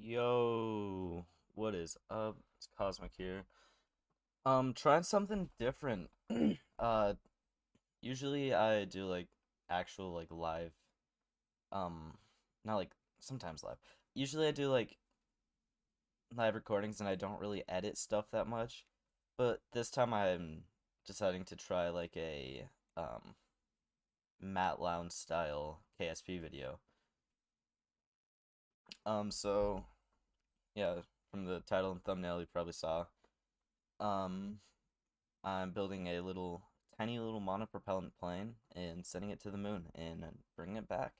Yo, what is up? It's Cosmic here. Trying something different. Uh, Usually I do like actual like live, um, not like sometimes live. Usually I do like live recordings and I don't really edit stuff that much. But this time I'm deciding to try like a um Matt Lounge style KSP video. So yeah, from the title and thumbnail you probably saw. Um, I'm building a tiny little monopropellant plane and sending it to the moon and then bringing it back.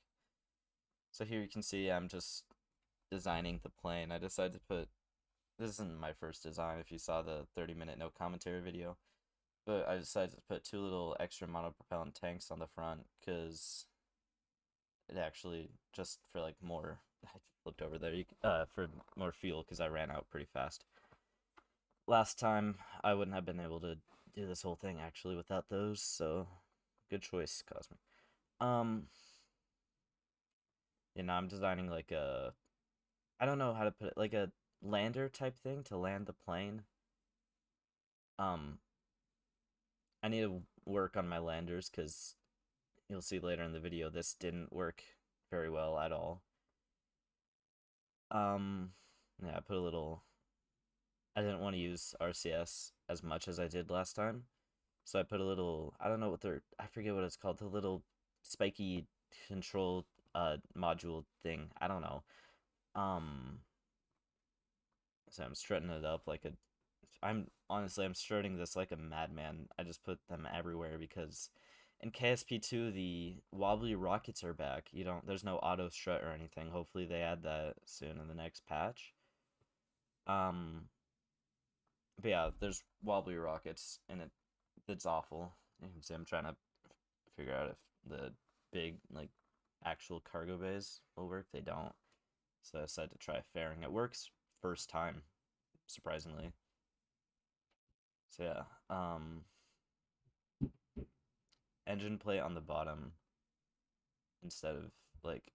So here you can see I'm just designing the plane. I decided to put, this isn't my first design if you saw the 30-minute no commentary video, but I decided to put two little extra monopropellant tanks on the front because it actually, just for like more, I flipped over there, for more fuel because I ran out pretty fast. Last time I wouldn't have been able to do this whole thing actually without those, so good choice, Cosmic. Um, I'm designing like I don't know how to put it, like a lander type thing to land the plane. Um, I need to work on my landers because you'll see later in the video this didn't work very well at all. Um, yeah, I put a little. I didn't want to use RCS as much as I did last time. So I put a little, I don't know what I forget what it's called, the little spiky control module thing. I don't know. Um, so I'm strutting it up like a, I'm strutting this like a madman. I just put them everywhere because in KSP2 the wobbly rockets are back. There's no auto strut or anything. Hopefully they add that soon in the next patch. Um, but yeah, there's wobbly rockets and it's awful. You can see I'm trying to figure out if the big like actual cargo bays will work. They don't. So I decided to try fairing. It works first time, surprisingly. So yeah, engine plate on the bottom instead of like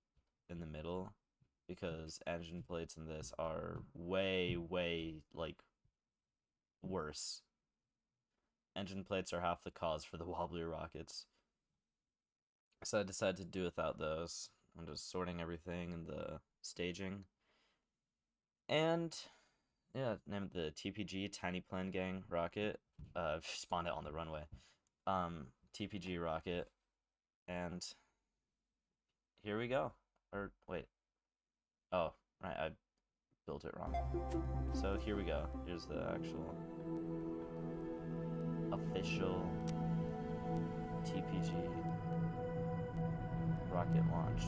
in the middle because engine plates in this are way like worse. Engine plates are half the cause for the wobbly rockets. So I decided to do without those. I'm just sorting everything in the staging. And yeah, named the TPG Tiny Plan Gang rocket. Spawned it on the runway. TPG rocket, and here we go. Or wait, oh right, I built it wrong. So here we go. Here's the actual official TPG rocket launch.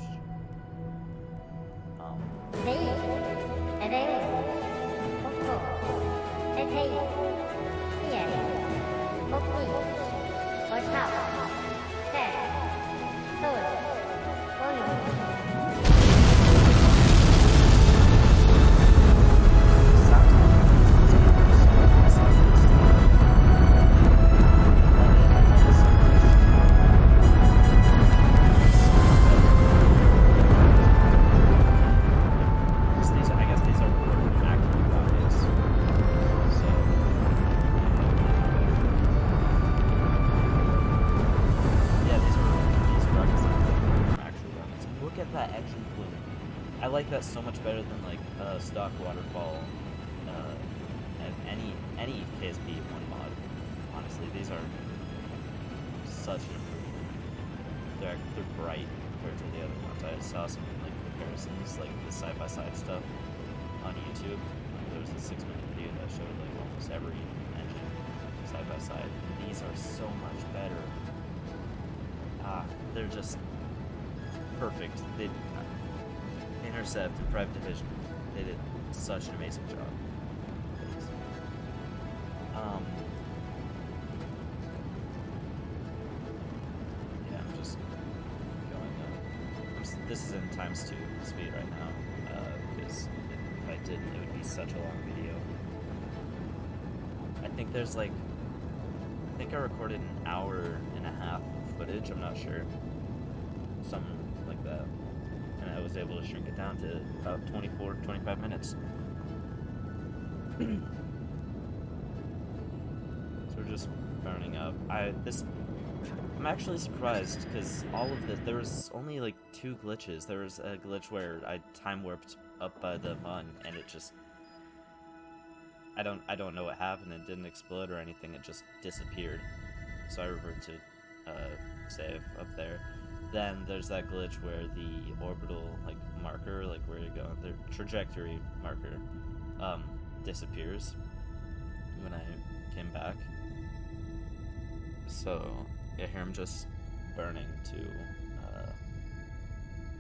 I like that so much better than like stock waterfall and any KSP one mod. Honestly, these are such an improvement. They're bright compared to the other ones. I saw some like comparisons, like the side by side stuff on YouTube. There was a 6-minute video that showed like almost every engine side by side. These are so much better. They're just perfect. They Intercept and Private Division. They did such an amazing job. Yeah, I'm just going up. This is in ×2 speed right now, because if I didn't, it would be such a long video. I think there's like, I think I recorded an hour and a half of footage, I'm not sure. Something like that. And was able to shrink it down to about 24, 25 minutes. So we're just burning up. I'm actually surprised because all of this, there was only like 2 glitches. There was a glitch where I time warped up by the mun and it just, I don't know what happened. It didn't explode or anything. It just disappeared. So I reverted to save up there. Then there's that glitch where the orbital like marker, like where you're going, the trajectory marker, disappears when I came back. So yeah, here I'm just burning to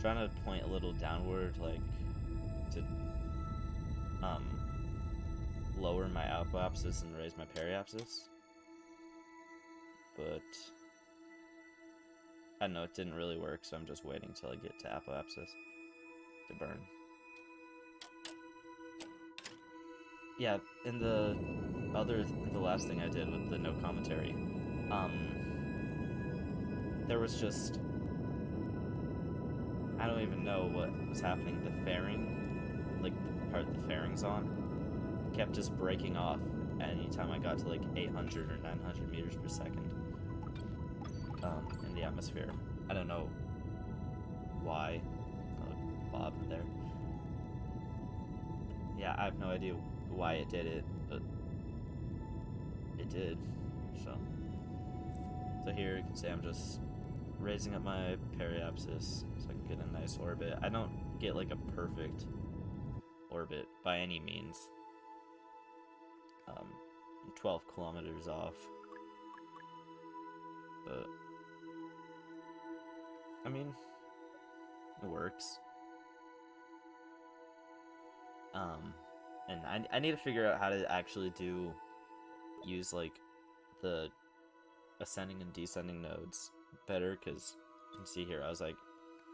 trying to point a little downward, like to lower my apoapsis and raise my periapsis. But I don't know, it didn't really work, so I'm just waiting till I get to apoapsis to burn. Yeah, in the last thing I did with the no commentary, there was just, I don't even know what was happening. The fairing, like the part the fairing's on, kept just breaking off anytime I got to like 800 or 900 meters per second in the atmosphere. I don't know why. Bob there. Yeah, I have no idea why it did it, but it did. So here you can see I'm just raising up my periapsis so I can get a nice orbit. I don't get like a perfect orbit by any means. 12 kilometers off, but I mean, it works. And I need to figure out how to actually use like the ascending and descending nodes better, because you can see here I was like,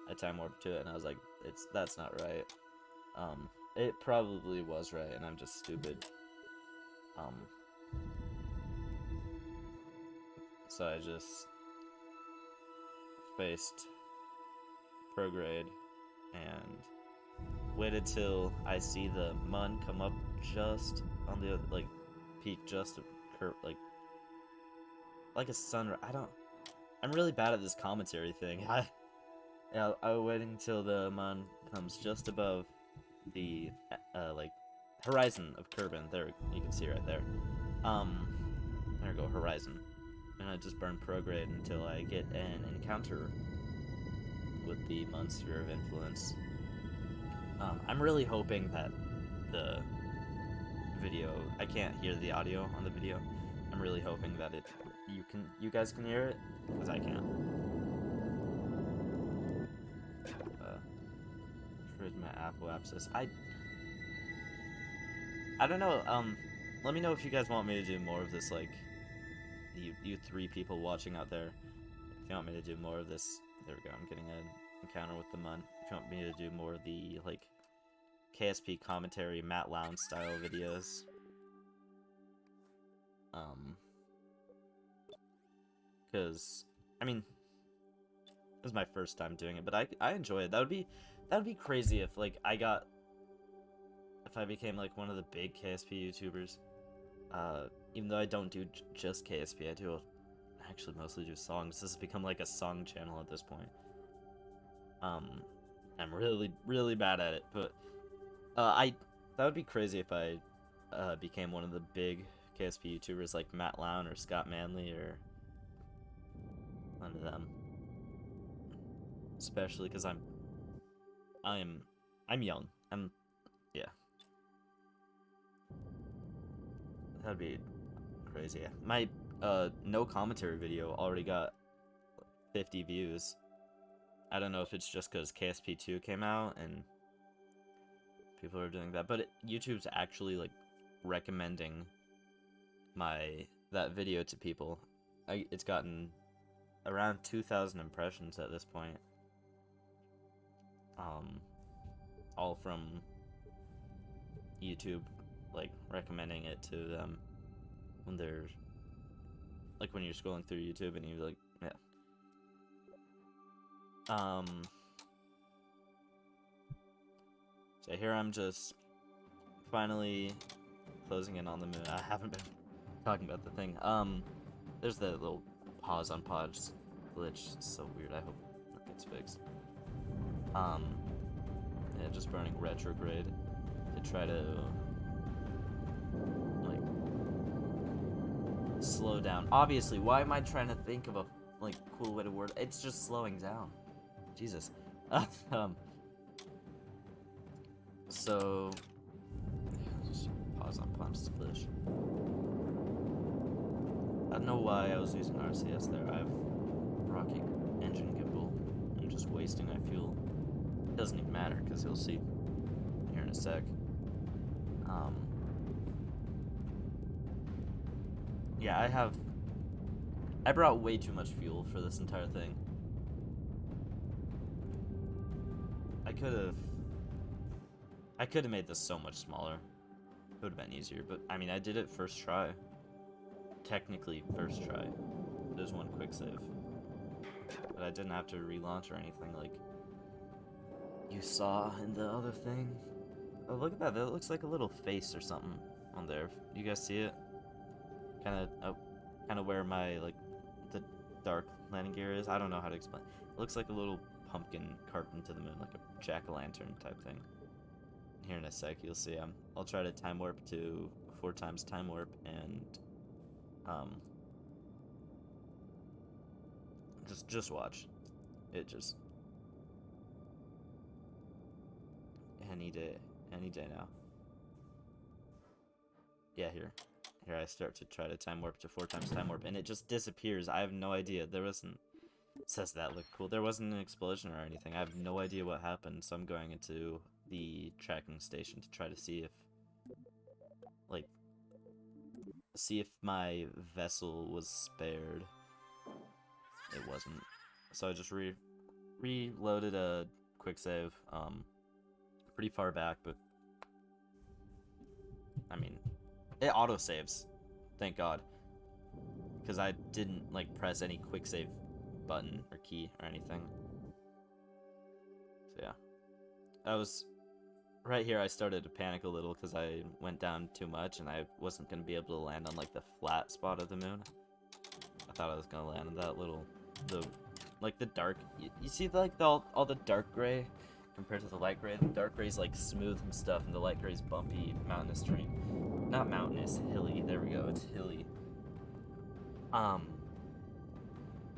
I time warped to it and I was like, that's not right. It probably was right and I'm just stupid. So I just faced prograde and waited till I see the mun come up just on the like peak, just like a sunrise. I'm really bad at this commentary thing. I was waiting until the mun comes just above the like horizon of Kerbin. There, you can see right there. There we go, horizon. And I just burn prograde until I get an encounter with the mun sphere of influence. I'm really hoping that the video, I can't hear the audio on the video. I'm really hoping that you guys can hear it, because I can't. Where's my apoapsis? I don't know. Let me know if you guys want me to do more of this, like you 3 people watching out there. If you want me to do more of this, there we go. I'm getting an encounter with the mun. If you want me to do more of the like KSP commentary, Matt Lowndes style videos. Because I mean, this is my first time doing it, but I enjoy it. That would be crazy if like if I became like one of the big KSP YouTubers. Even though I don't do just KSP, I actually mostly do songs. This has become like a song channel at this point. I'm really bad at it, but that would be crazy if I became one of the big KSP YouTubers like Matt Lowndes or Scott Manley or one of them. Especially because I'm young. Yeah. That'd be crazy. My no commentary video already got 50 views. I don't know if it's just because KSP 2 came out and people are doing that, but YouTube's actually like recommending that video to people. It's gotten around 2,000 impressions at this point. All from YouTube, like recommending it to them when they're like when you're scrolling through YouTube and you like, yeah. So here I'm just finally closing in on the moon. I haven't been talking about the thing. There's that little pause on pause glitch. It's so weird. I hope that gets fixed. Yeah, just burning retrograde to try to like slow down. Obviously, why am I trying to think of a like cool way to word? It's just slowing down. Jesus. So just pause on pause glitch. I don't know why I was using RCS there. I have rocket engine gimbal. I'm just wasting my fuel. It doesn't even matter because you'll see here in a sec. Yeah, I brought way too much fuel for this entire thing. I could have made this so much smaller. It would have been easier, but I mean, I did it first try. Technically, first try. There's one quick save. But I didn't have to relaunch or anything like you saw in the other thing. Oh, look at that. That looks like a little face or something on there. You guys see it? Kind of where my, like, the dark landing gear is. I don't know how to explain. It looks like a little pumpkin carved into the moon, like a jack-o'-lantern type thing. Here in a sec, you'll see. I'll try to time warp to 4 times time warp and just watch. It just any day now. Yeah, here I start to try to time warp to 4 times time warp, and it just disappears. I have no idea. There wasn't. Says that looked cool. There wasn't an explosion or anything. I have no idea what happened, so I'm going into the tracking station to try to see if, like, see if my vessel was spared. It wasn't. So I just reloaded a quick save. Pretty far back, but I mean, it auto saves. Thank God. Because I didn't like press any quick save button or key or anything. So yeah. I was right here. I started to panic a little because I went down too much and I wasn't going to be able to land on like the flat spot of the moon. I thought I was going to land on that little, like the dark, you see like all the dark gray compared to the light gray? The dark gray's like smooth and stuff and the light gray's bumpy, mountainous terrain. Not mountainous, hilly. There we go, it's hilly.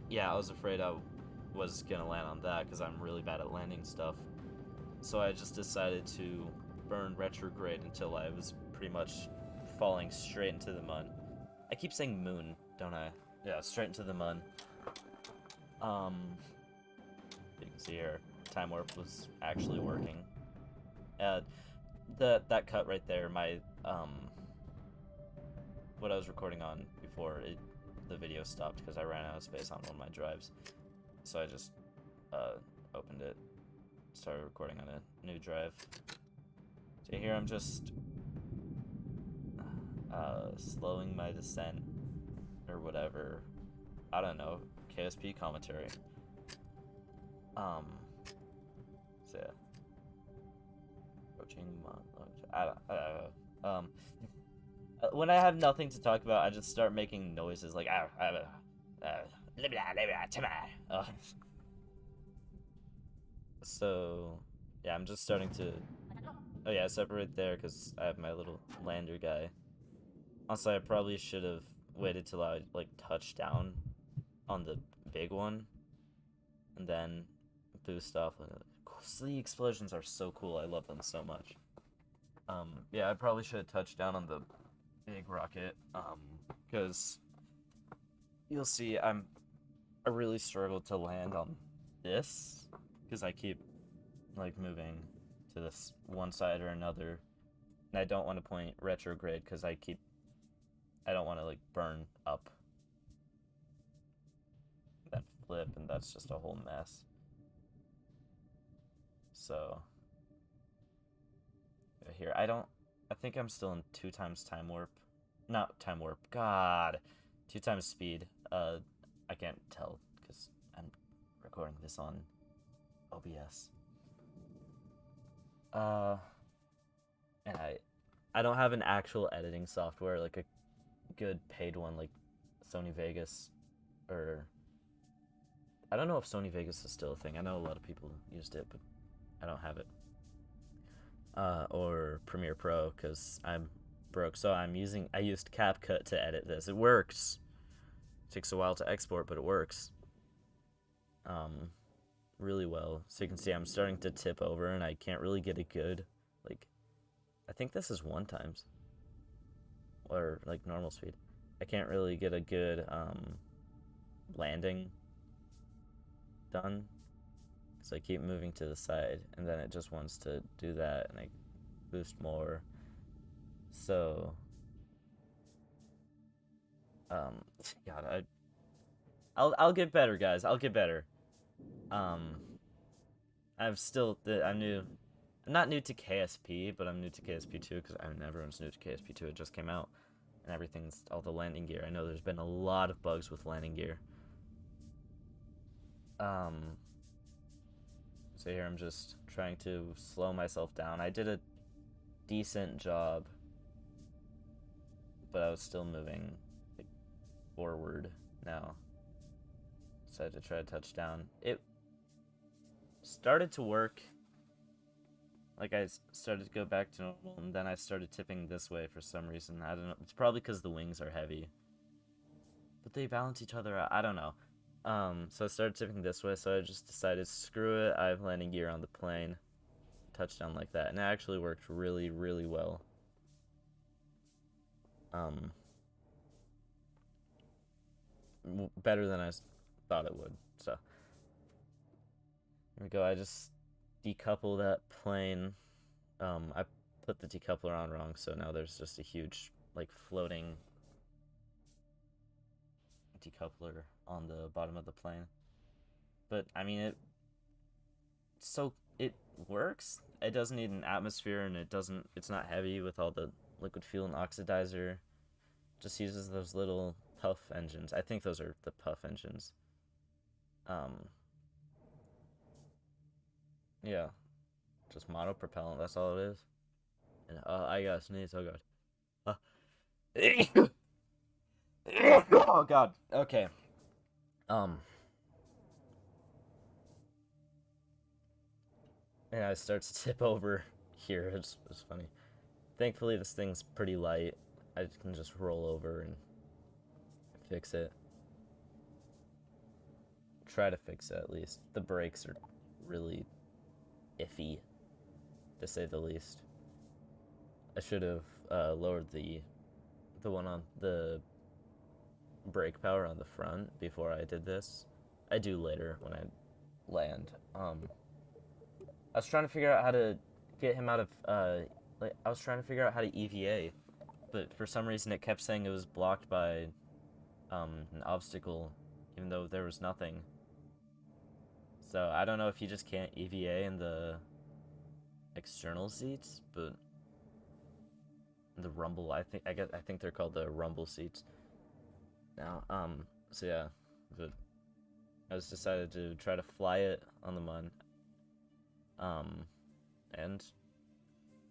Yeah, I was afraid I was gonna land on that because I'm really bad at landing stuff. So I just decided to burn retrograde until I was pretty much falling straight into the mud. I keep saying moon, don't I? Yeah, straight into the mud. You can see here, time warp was actually working. That cut right there, my what I was recording on before the video stopped because I ran out of space on one of my drives. So I just opened it, started recording on a new drive. So here I'm just slowing my descent or whatever. I don't know, KSP commentary. So yeah. Approaching I don't when I have nothing to talk about, I just start making noises like so yeah, I'm just starting to separate there because I have my little lander guy. Also, I probably should have waited till I like touched down on the big one and then boost off. The explosions are so cool. I love them so much. Yeah, I probably should have touched down on the big rocket, because you'll see I really struggle to land on this because I keep like moving to this one side or another, and I don't want to point retrograde because I don't want to like burn up, then flip, and that's just a whole mess. So here I think I'm still in 2 times time warp. Not time warp. God. 2 times speed. I can't tell because I'm recording this on OBS. and I don't have an actual editing software, like a good paid one like Sony Vegas, or I don't know if Sony Vegas is still a thing. I know a lot of people used it, but I don't have it. Or Premiere Pro because I'm broke. So I used CapCut to edit this. It works. It takes a while to export, but it works. Really well. So you can see I'm starting to tip over, and I can't really get a good, like, I think this is 1 times, or like normal speed. I can't really get a good landing done because I keep moving to the side, and then it just wants to do that, and I boost more. So, God, I'll get better, guys. I'll get better. I'm new. I'm not new to KSP, but I'm new to KSP 2 because I mean everyone's new to KSP 2. It just came out, and everything's all the landing gear. I know there's been a lot of bugs with landing gear. So here I'm just trying to slow myself down. I did a decent job, but I was still moving like forward now. So I had to try to touch down. It started to work. Like I started to go back to normal, and then I started tipping this way for some reason. I don't know. It's probably because the wings are heavy, but they balance each other out. I don't know. So I started tipping this way, so I just decided, screw it. I have landing gear on the plane, touchdown like that, and it actually worked really, really well. Better than I thought it would. So here we go. I just decouple that plane. I put the decoupler on wrong, so now there's just a huge, like, floating decoupler on the bottom of the plane. But I mean, it works. It doesn't need an atmosphere, and it's not heavy with all the liquid fuel and oxidizer. Just uses those little puff engines. I think those are the puff engines. Yeah, just monopropellant. That's all it is. And I gotta sneeze. Oh god. Oh god. Okay. And I start to tip over here. It's funny. Thankfully, this thing's pretty light. I can just roll over and fix it. Try to fix it at least. The brakes are really iffy, to say the least. I should have lowered the one on the brake power on the front before I did this. I do later when I land. I was trying to figure out how to get him out of I was trying to figure out how to EVA, but for some reason it kept saying it was blocked by an obstacle, even though there was nothing. So I don't know if you just can't EVA in the external seats, but the rumble, I think they're called the rumble seats now. So yeah, but I just decided to try to fly it on the mud. And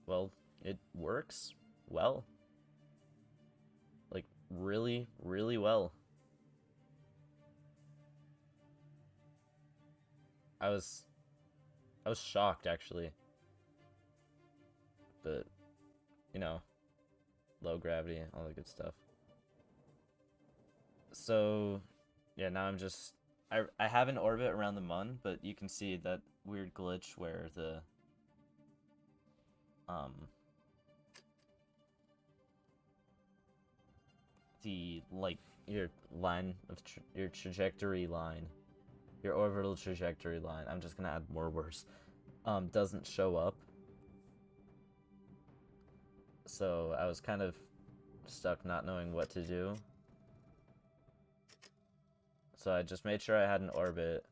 well, it works well. Like really, really well. I was shocked actually. But you know, low gravity, all the good stuff. So yeah, now I'm just I have an orbit around the mun, but you can see that weird glitch where the like your line of your trajectory line, your orbital trajectory line. I'm just gonna add more words. Doesn't show up. So I was kind of stuck not knowing what to do. So I just made sure I had an orbit.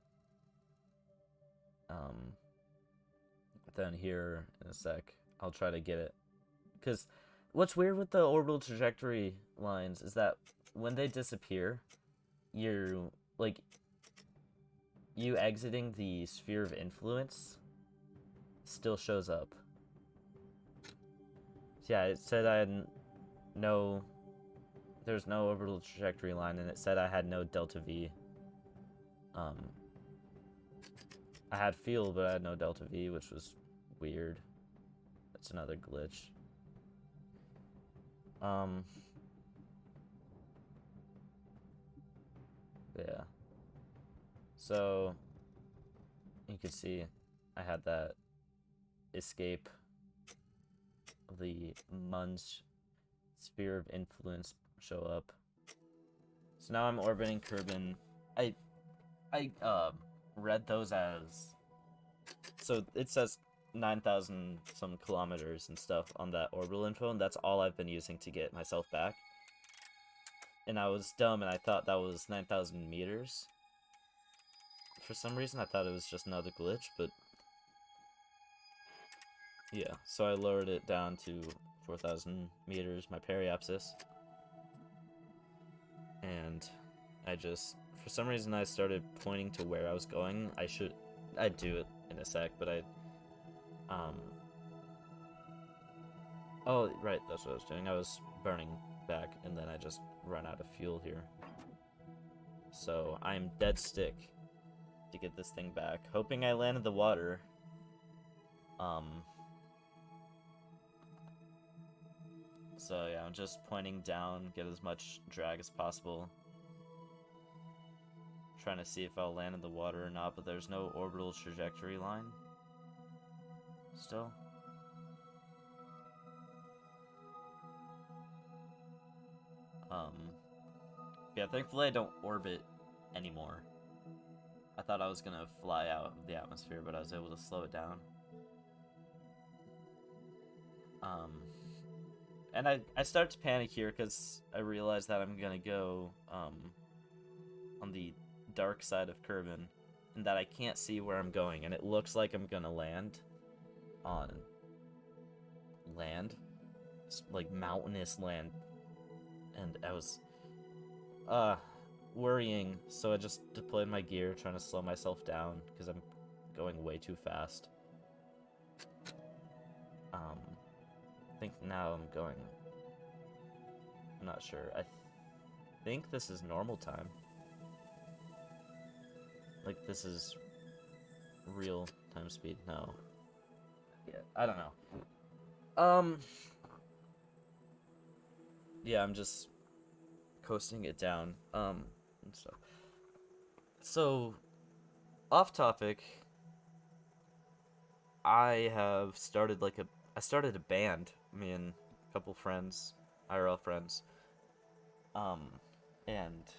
Then here in a sec, I'll try to get it. Because what's weird with the orbital trajectory lines is that when they disappear, you're like you exiting the sphere of influence still shows up. Yeah, it said I had no, there's no orbital trajectory line, and it said I had no delta V. I had fuel, but I had no delta V, which was weird. That's another glitch. Yeah. So, you can see I had that escape of the Mun's sphere of influence show up. So now I'm orbiting Kerbin. I read those as, so it says 9,000 some kilometers and stuff on that orbital info, and that's all I've been using to get myself back. And I was dumb and I thought that was 9,000 meters. For some reason I thought it was just another glitch, but yeah, so I lowered it down to 4,000 meters, my periapsis. And I just, for some reason I started pointing to where I was going. I'd do it in a sec, but oh, right, that's what I was doing. I was burning back, and then I just run out of fuel here. So I'm dead stick to get this thing back, hoping I land in the water. So yeah, I'm just pointing down, get as much drag as possible. Trying to see if I'll land in the water or not, but there's no orbital trajectory line. Still. Yeah, thankfully I don't orbit anymore. I thought I was gonna fly out of the atmosphere, but I was able to slow it down. And I start to panic here because I realize that I'm gonna go on the dark side of Kerbin, and that I can't see where I'm going, and it looks like I'm gonna land on land, like mountainous land, and I was worrying, so I just deployed my gear, trying to slow myself down because I'm going way too fast. I think now I'm going, I'm not sure, I think this is normal time. Like, this is real time speed. No. Yeah, I don't know. Yeah, I'm just coasting it down. And stuff. So, off topic, I have started I started a band, me and a couple friends, IRL friends. And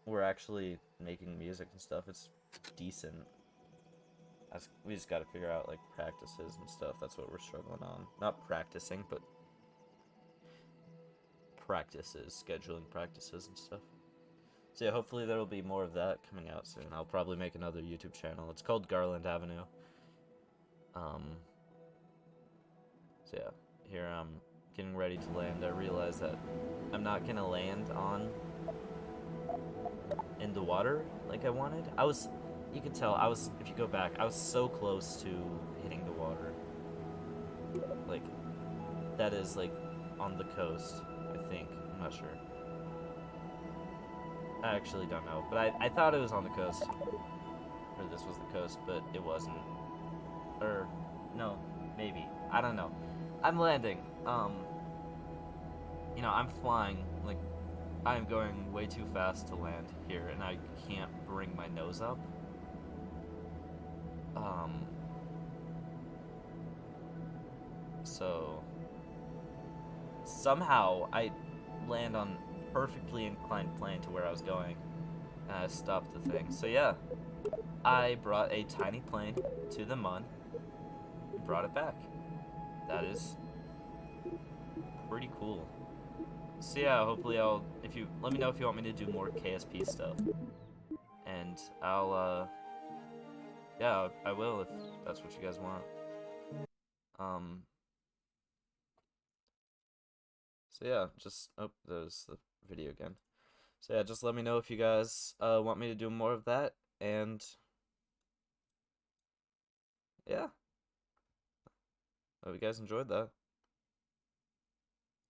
we're actually making music and stuff. It's decent. We just gotta figure out, like, practices and stuff. That's what we're struggling on. Not practicing, but practices, scheduling practices and stuff. So yeah, hopefully there will be more of that coming out soon. I'll probably make another YouTube channel. It's called Garland Avenue. So yeah, here I'm getting ready to land. I realize that I'm not gonna land in the water like I wanted. You can tell, if you go back, I was so close to hitting the water. Like, that is, like, on the coast, I think. I'm not sure. I actually don't know, but I thought it was on the coast. Or this was the coast, but it wasn't. Or, no, maybe. I don't know. I'm landing. You know, I'm flying. Like, I'm going way too fast to land here, and I can't bring my nose up. So somehow I land on perfectly inclined plane to where I was going, and I stopped the thing. So yeah, I brought a tiny plane to the Mun and brought it back. That is pretty cool. So yeah, hopefully if you let me know if you want me to do more KSP stuff, and yeah, I will if that's what you guys want. So yeah, there's the video again. So yeah, just let me know if you guys want me to do more of that, and yeah, hope you guys enjoyed that.